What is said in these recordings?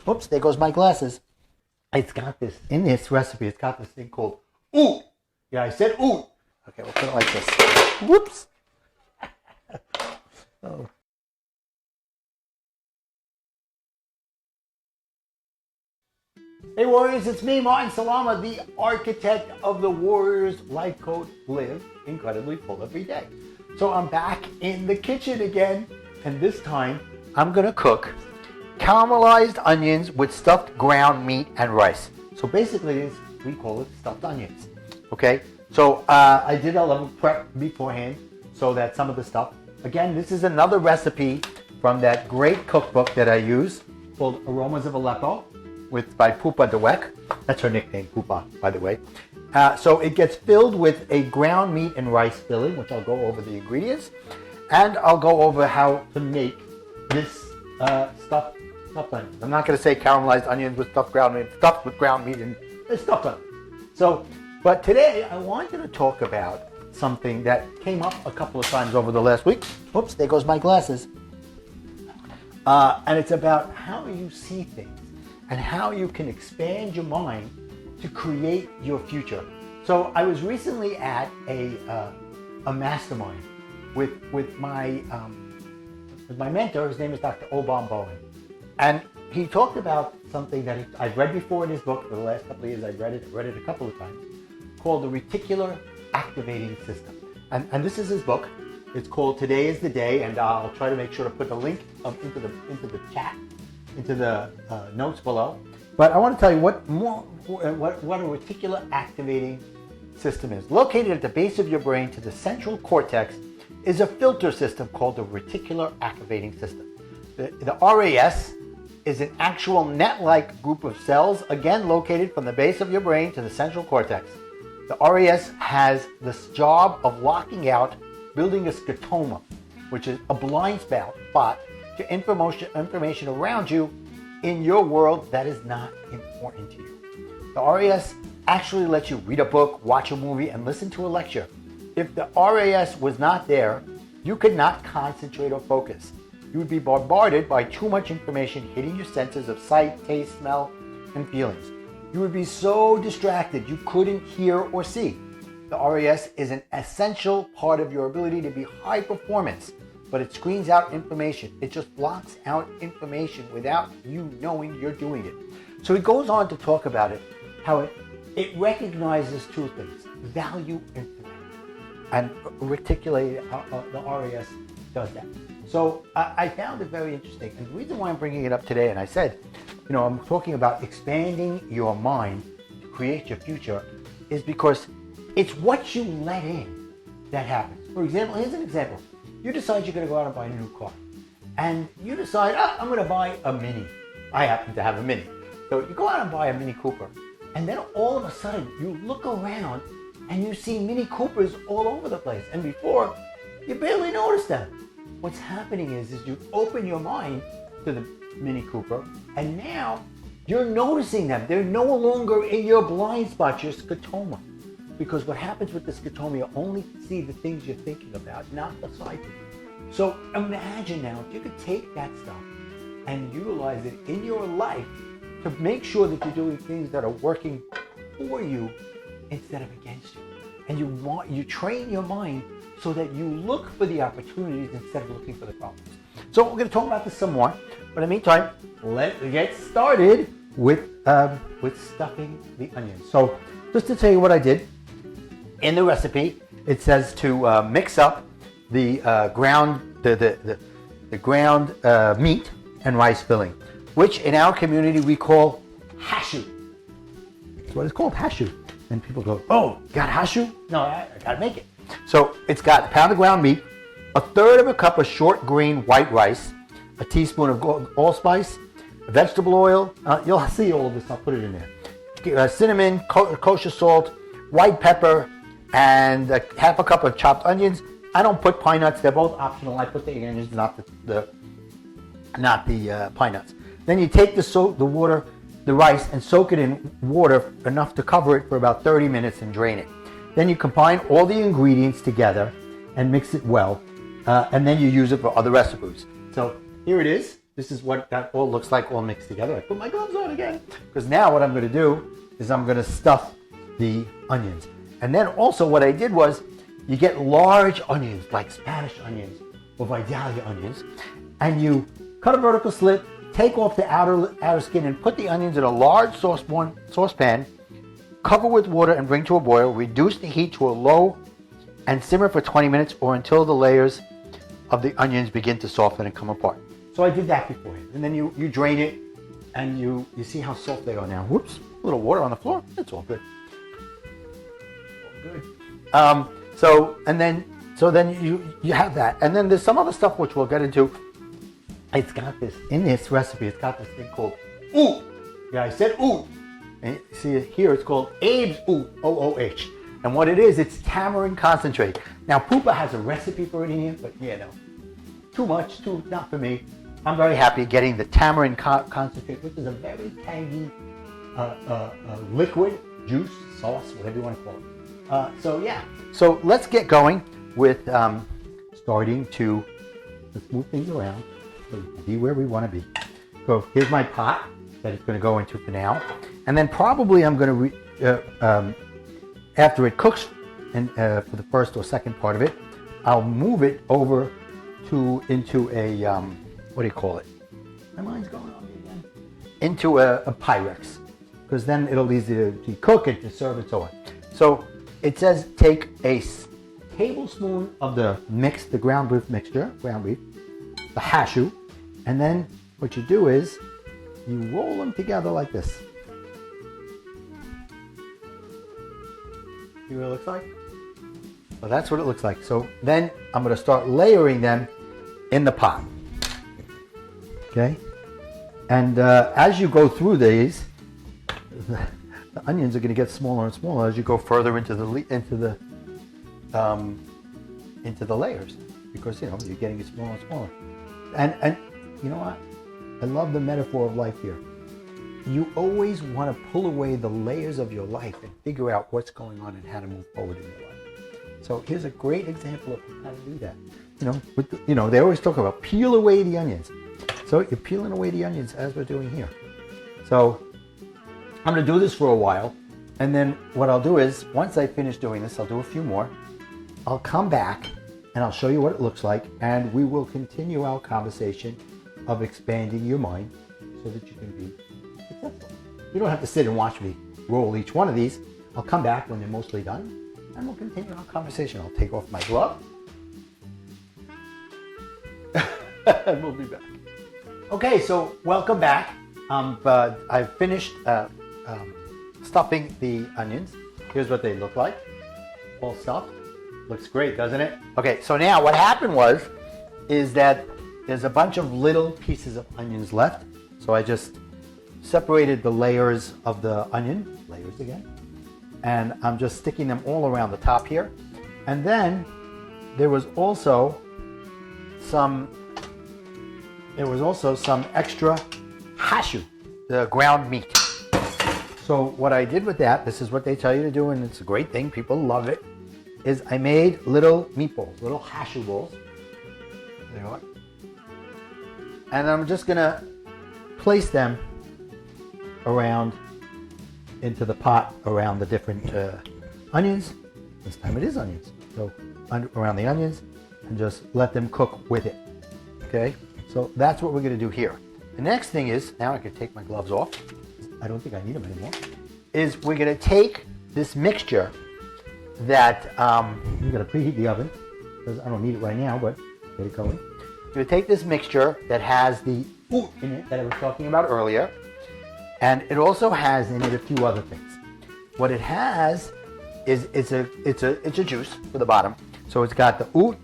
Oops, there goes my glasses. It's got this, in this recipe, it's got this thing called oot. Yeah, I said oot. Okay, we'll put it like this. Whoops. Oh. Hey Warriors, it's me, Martin Salama, the architect of the Warriors Life Code Live Incredibly Full Every Day. So I'm back in the kitchen again, and this time I'm gonna cook caramelized onions with stuffed ground meat and rice. So basically we call it stuffed onions, okay? So I did a little prep beforehand so that some of the stuff, again, this is another recipe from that great cookbook that I use called Aromas of Aleppo by Pupa Dweck. That's her nickname, Pupa, by the way. So it gets filled with a ground meat and rice filling, which I'll go over the ingredients, and I'll go over how to make this stuffed onions. I'm not going to say caramelized onions with stuffed ground meat, stuffed with ground meat and stuffed onions. So, but today I wanted to talk about something that came up a couple of times over the last week. Oops, there goes my glasses. And it's about how you see things and how you can expand your mind to create your future. So I was recently at a mastermind with my mentor. His name is Dr. Obom Bowen. And he talked about something that I've read before in his book. For the last couple of years, I've read it a couple of times, called the reticular activating system. And this is his book. It's called Today is the Day, and I'll try to make sure to put the link into the chat, into the notes below. But I want to tell you what a reticular activating system is. Located at the base of your brain to the central cortex is a filter system called the reticular activating system. The RAS is an actual net-like group of cells, again located from the base of your brain to the central cortex. The RAS has this job of locking out, building a scotoma, which is a blind spot to information around you in your world that is not important to you. The RAS actually lets you read a book, watch a movie, and listen to a lecture. If the RAS was not there, you could not concentrate or focus. You would be bombarded by too much information hitting your senses of sight, taste, smell, and feelings. You would be so distracted you couldn't hear or see. The RAS is an essential part of your ability to be high performance, but it screens out information. It just blocks out information without you knowing you're doing it. So he goes on to talk about it, how it recognizes two things: value and threat. And reticulated, the RAS does that. So I found it very interesting. And the reason why I'm bringing it up today, and I said, I'm talking about expanding your mind to create your future, is because it's what you let in that happens. For example, here's an example. You decide you're going to go out and buy a new car. And you decide, I'm going to buy a Mini. I happen to have a Mini. So you go out and buy a Mini Cooper. And then all of a sudden, you look around and you see Mini Coopers all over the place. And before, you barely noticed them. What's happening is you open your mind to the Mini Cooper, and now you're noticing them. They're no longer in your blind spot, your scotoma. Because what happens with the scotoma, you only see the things you're thinking about, not the side things. So imagine now, if you could take that stuff and utilize it in your life to make sure that you're doing things that are working for you instead of against you. And you train your mind so that you look for the opportunities instead of looking for the problems. So we're going to talk about this some more. But in the meantime, let's get started with stuffing the onions. So just to tell you what I did, in the recipe, it says to mix up the ground meat and rice filling, which in our community we call hashu. That's what it's called, hashu. And people go, "Oh, you got hashu?" No, I got to make it. So it's got a pound of ground meat, a third of a cup of short grain white rice, a teaspoon of allspice, vegetable oil. You'll see all of this. I'll put it in there. Cinnamon, kosher salt, white pepper, and half a cup of chopped onions. I don't put pine nuts. They're both optional. I put the onions, not the pine nuts. Then you take the rice, and soak it in water enough to cover it for about 30 minutes and drain it. Then you combine all the ingredients together and mix it well, and then you use it for other recipes. So here it is. this is what that all looks like all mixed together. I put my gloves on again. Because now what I'm going to do is I'm going to stuff the onions. And then also what I did was, you get large onions, like Spanish onions or Vidalia onions, and you cut a vertical slit, take off the outer skin, and put the onions in a large saucepan, cover with water and bring to a boil. Reduce the heat to a low and simmer for 20 minutes or until the layers of the onions begin to soften and come apart. So I did that beforehand. And then you drain it, and you see how soft they are now. Whoops, a little water on the floor. It's all good. All good. So then you have that. And then there's some other stuff which we'll get into. It's got this, in this recipe, it's got this thing called ooh. Yeah, I said ooh. And you see it here, it's called Abe's Ooh, O-O-H. And what it is, it's tamarind concentrate. Now, Pupa has a recipe for it in here, but yeah, no. Too much, not for me. I'm very happy getting the tamarind concentrate, which is a very tangy liquid, juice, sauce, whatever you want to call it. So let's get going with starting to move things around. So be where we want to be. So here's my pot that it's going to go into for now. And then probably I'm going to, after it cooks and for the first or second part of it, I'll move it over into a, what do you call it? My mind's going on me again. Into a Pyrex, because then it'll easy to cook it, to serve and so on. So it says take a tablespoon of the ground beef mixture, the hashu, and then what you do is you roll them together like this. See what it looks like? Well, that's what it looks like. So then I'm going to start layering them in the pot. Okay? And as you go through these, the onions are going to get smaller and smaller as you go further into the layers, because you're getting it smaller and smaller. And you know what? I love the metaphor of life here. You always want to pull away the layers of your life and figure out what's going on and how to move forward in your life. So here's a great example of how to do that. They always talk about peel away the onions. So you're peeling away the onions as we're doing here. So I'm going to do this for a while, and then what I'll do is, once I finish doing this, I'll do a few more. I'll come back and I'll show you what it looks like, and we will continue our conversation of expanding your mind so that you can be successful. You don't have to sit and watch me roll each one of these. I'll come back when they're mostly done, and we'll continue our conversation. I'll take off my glove, and we'll be back. Okay, so welcome back. I've finished stuffing the onions. Here's what they look like, all stuffed. Looks great, doesn't it? Okay, so now what happened is that there's a bunch of little pieces of onions left. So I just separated the layers of the onion, layers again, and I'm just sticking them all around the top here. And then there was also some extra hashu, the ground meat. So what I did with that, this is what they tell you to do, and it's a great thing, people love it, is I made little meatballs, little hashu balls. There you are. And I'm just gonna place them around into the pot around the different onions. This time it is onions. So around the onions, and just let them cook with it. Okay? So that's what we're gonna do here. The next thing is, now I can take my gloves off. I don't think I need them anymore. Is we're gonna take this mixture that, I'm gonna preheat the oven, because I don't need it right now, but get it going. We're gonna take this mixture that has the oot in it that I was talking about earlier, and it also has in it a few other things. What it has is it's a juice for the bottom. So it's got the oot.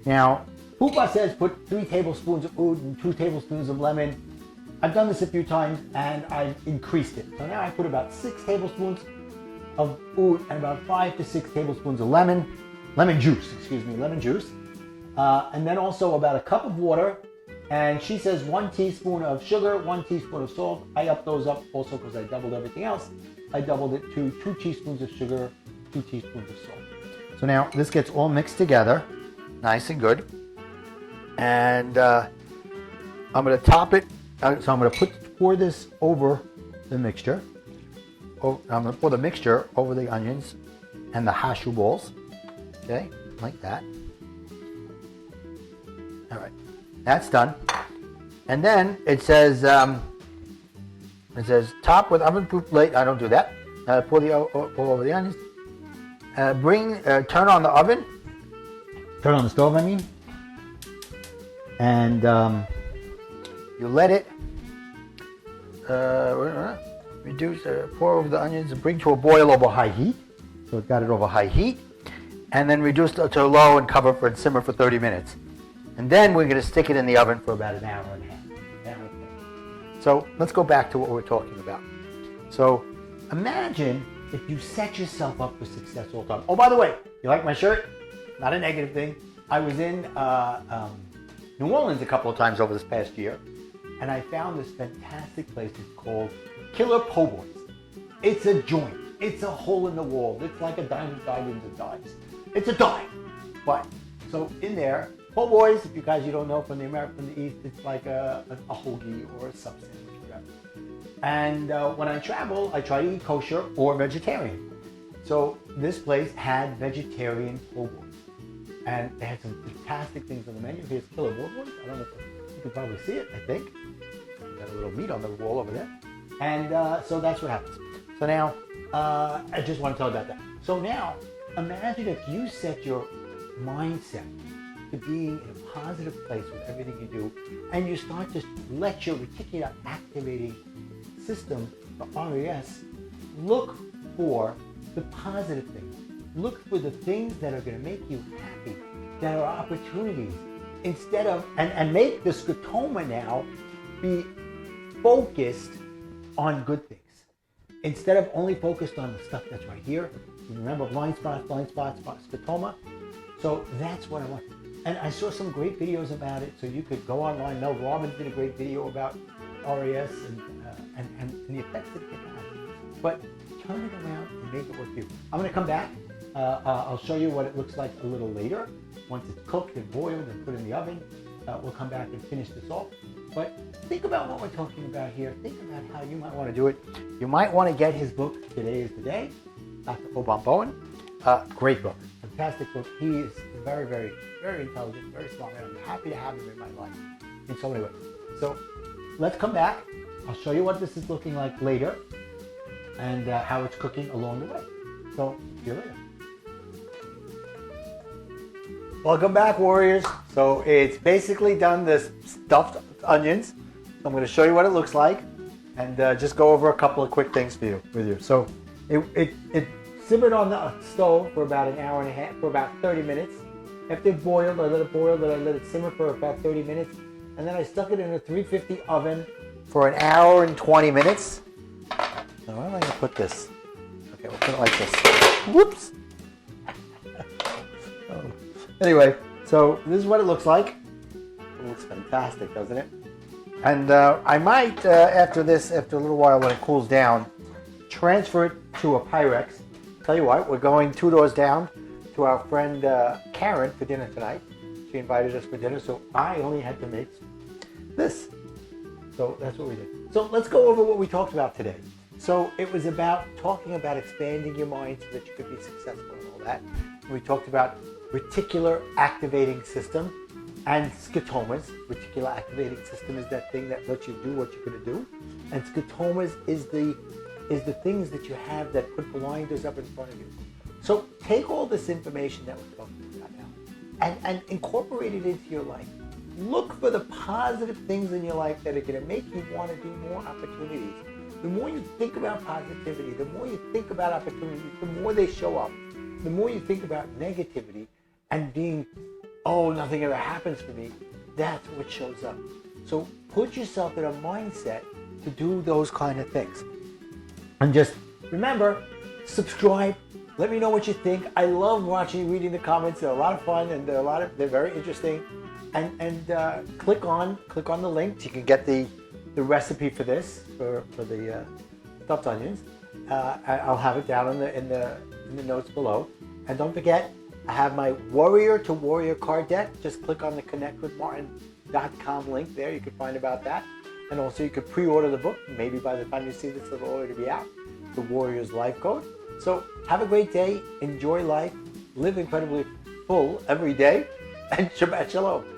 Now, Pupa says put 3 tablespoons of oud and 2 tablespoons of lemon. I've done this a few times and I've increased it. So now I put about 6 tablespoons of oud and about 5 to 6 tablespoons of lemon juice. And then also about a cup of water. And she says 1 teaspoon of sugar, 1 teaspoon of salt. I upped those up also because I doubled everything else. I doubled it to 2 teaspoons of sugar, 2 teaspoons of salt. So now this gets all mixed together, nice and good. And I'm going to top it. So I'm going to pour this over the mixture. I'm going to pour the mixture over the onions and the hashu balls. Okay, like that. All right, that's done. And then it says top with oven-proof plate. I don't do that. Pour over the onions. Turn on the oven. Turn on the stove, I mean. And you let it reduce, pour over the onions and bring to a boil over high heat. So it got it over high heat. And then reduce to low and cover and simmer for 30 minutes. And then we're going to stick it in the oven for about an hour and a half. So let's go back to what we're talking about. So imagine if you set yourself up for success all the time. Oh, by the way, you like my shirt? Not a negative thing. I was in New Orleans a couple of times over this past year, and I found this fantastic place. It's called Killer Po' Boys. It's a joint. It's a hole in the wall. It's like a dime into dives. It's a dive. But so in there, Po' Boys, if you guys don't know from the East, it's like a hoagie or a sub sandwich, whatever. And when I travel, I try to eat kosher or vegetarian. So this place had vegetarian Po' Boys. And they had some fantastic things on the menu. Here's Killer Po' Boys. I don't know if you can probably see it, I think. Got a little meat on the wall over there. And so that's what happens. So now, I just want to tell you about that. So now, imagine if you set your mindset to being in a positive place with everything you do, and you start to let your reticular activating system, the RAS, look for the positive things. Look for the things that are going to make you happy, that are opportunities, instead of, and make the scotoma now be focused on good things. Instead of only focused on the stuff that's right here. You remember blind spots, scotoma. So that's what I want. And I saw some great videos about it, so you could go online. Mel Robbins did a great video about RAS and the effects that it can have. But turn it around and make it work for you. I'm going to come back. I'll show you what it looks like a little later. Once it's cooked and boiled and put in the oven, we'll come back and finish this off. But think about what we're talking about here. Think about how you might want to do it. You might want to get his book, Today is the Day, Dr. Obom Bowen. Great book. Fantastic book. He is very, very, very intelligent, very smart man. I'm happy to have him in my life in so many ways. So let's come back. I'll show you what this is looking like later and how it's cooking along the way. So see you later. Welcome back, warriors. So it's basically done this stuffed onions. So I'm going to show you what it looks like and just go over a couple of quick things with you. So it simmered on the stove for about an hour and a half, for about 30 minutes. After it boiled, I let it boil, then I let it simmer for about 30 minutes. And then I stuck it in a 350 oven for an hour and 20 minutes. Now, where am I going to put this? Okay, we'll put it like this. Whoops. Oh. Anyway, so this is what it looks like. It looks fantastic, doesn't it? And I might, after a little while when it cools down, transfer it to a Pyrex. Tell you what, we're going 2 doors down to our friend Karen for dinner tonight. She invited us for dinner, so I only had to make this. So that's what we did. So let's go over what we talked about today. So it was about talking about expanding your mind so that you could be successful and all that. We talked about reticular activating system and scotomas. Reticular activating system is that thing that lets you do what you're going to do. And scotomas is the things that you have that put blinders up in front of you. So take all this information that we're talking about now and incorporate it into your life. Look for the positive things in your life that are going to make you want to do more opportunities. The more you think about positivity, the more you think about opportunities, the more they show up. The more you think about negativity and being, oh, nothing ever happens for me, that's what shows up. So put yourself in a mindset to do those kind of things. And just remember, subscribe. Let me know what you think. I love reading the comments. They're a lot of fun and they're very interesting. And click on the links. You can get the recipe for this for the stuffed onions. I'll have it down in the notes below. And don't forget, I have my Warrior to Warrior card deck. Just click on the Connect with Martin cookbook.com link there. You can find about that. And also you could pre-order the book. Maybe by the time you see this, it'll already be out. The Warrior's Life Code. So have a great day. Enjoy life. Live incredibly full every day. And Shabbat Shalom.